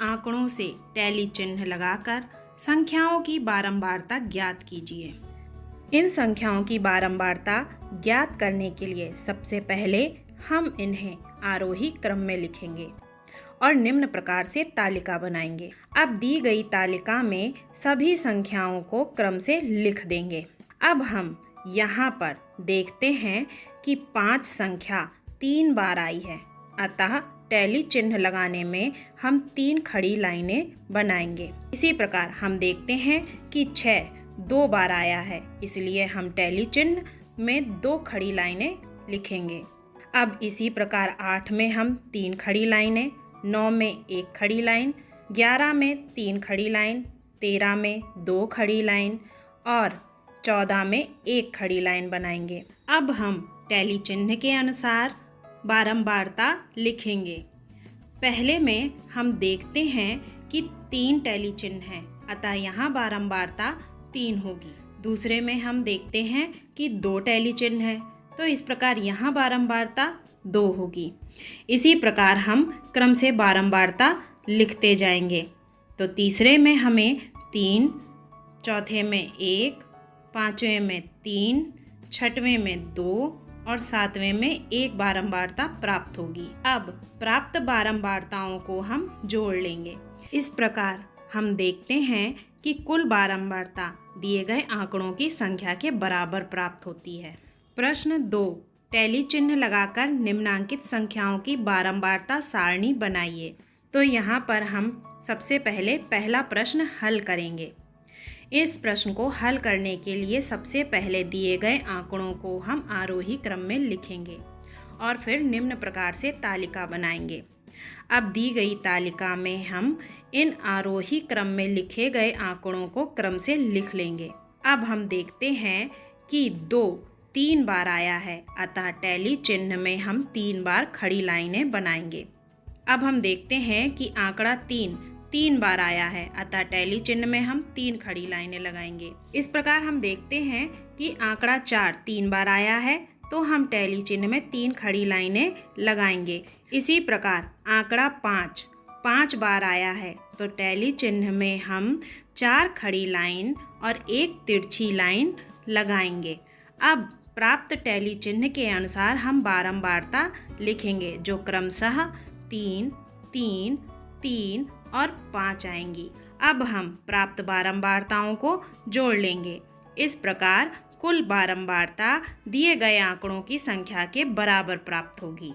आंकड़ों से टैली चिन्ह लगाकर संख्याओं की बारंबारता ज्ञात कीजिए। इन संख्याओं की बारंबारता ज्ञात करने के लिए सबसे पहले हम इन्हें आरोही क्रम में लिखेंगे और निम्न प्रकार से तालिका बनाएंगे। अब दी गई तालिका में सभी संख्याओं को क्रम से लिख देंगे। अब हम यहाँ पर देखते हैं कि 5 संख्या 3 बार आई है, अतः टैली चिन्ह लगाने में हम 3 खड़ी लाइनें बनाएंगे। इसी प्रकार हम देखते हैं कि 6 2 बार आया है, इसलिए हम टैली चिन्ह में 2 खड़ी लाइनें लिखेंगे। अब इसी प्रकार 8 में हम 3 खड़ी लाइनें, 9 में 1 खड़ी लाइन, 11 में 3 खड़ी लाइन, 13 में 2 खड़ी लाइन और 14 में 1 खड़ी लाइन बनाएंगे। अब हम टैली चिन्ह के अनुसार बारंबारता लिखेंगे। पहले में हम देखते हैं कि 3 टैली चिन्ह हैं, अतः यहाँ बारंबारता 3 होगी। दूसरे में हम देखते हैं कि 2 टैली चिन्ह हैं, तो इस प्रकार यहाँ बारंबारता 2 होगी। इसी प्रकार हम क्रम से बारंबारता लिखते जाएंगे। तो तीसरे में हमें 3, चौथे में 1, पाँचवें में 3, छठवें में 2 और 7वें में 1 बारंबारता प्राप्त होगी। अब प्राप्त बारंबारताओं को हम जोड़ लेंगे। इस प्रकार हम देखते हैं कि कुल बारंबारता दिए गए आंकड़ों की संख्या के बराबर प्राप्त होती है। प्रश्न 2, टैली चिन्ह लगाकर निम्नांकित संख्याओं की बारंबारता सारणी बनाइए। तो यहाँ पर हम सबसे पहले पहला प्रश्न हल करेंगे। इस प्रश्न को हल करने के लिए सबसे पहले दिए गए आंकड़ों को हम आरोही क्रम में लिखेंगे और फिर निम्न प्रकार से तालिका बनाएंगे। अब दी गई तालिका में हम इन आरोही क्रम में लिखे गए आंकड़ों को क्रम से लिख लेंगे। अब हम देखते हैं कि 2 3 बार आया है, अतः टैली चिन्ह में हम 3 बार खड़ी लाइनें बनाएंगे। अब हम देखते हैं कि आंकड़ा 3 बार आया है, अतः टैली चिन्ह में हम 3 खड़ी लाइनें लगाएंगे। इस प्रकार हम देखते हैं कि आंकड़ा 4 3 बार आया है, तो हम टैली चिन्ह में 3 खड़ी लाइनें लगाएंगे। इसी प्रकार आंकड़ा 5 बार आया है, तो टैली चिन्ह में हम 4 खड़ी लाइन और 1 तिरछी लाइन लगाएंगे। अब प्राप्त टैली चिन्ह के अनुसार हम बारंबारता लिखेंगे, जो क्रमशः 3, 3, 3 और 5 आएंगी। अब हम प्राप्त बारंबारताओं को जोड़ लेंगे। इस प्रकार कुल बारंबारता दिए गए आंकड़ों की संख्या के बराबर प्राप्त होगी।